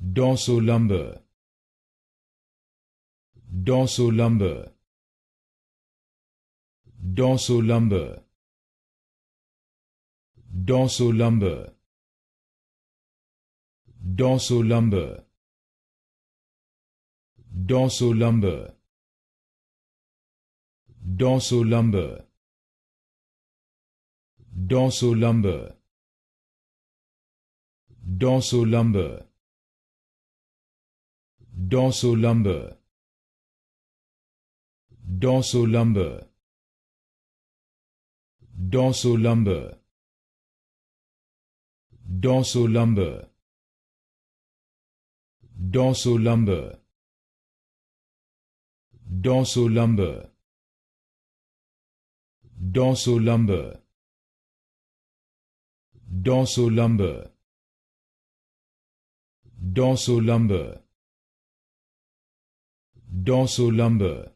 Dorsolumbar, Dorsolumbar, Dorsolumbar, Dorsolumbar, Dorsolumbar, Dorsolumbar, Dorsolumbar, Dorsolumbar, Dorsolumbar, Dorsolumbar, Dorsolumbar, Dorsolumbar, Dorsolumbar, Dorsolumbar, Dorsolumbar, Dorsolumbar, Dorsolumbar, Dorsolumbar, Dorsolumbar,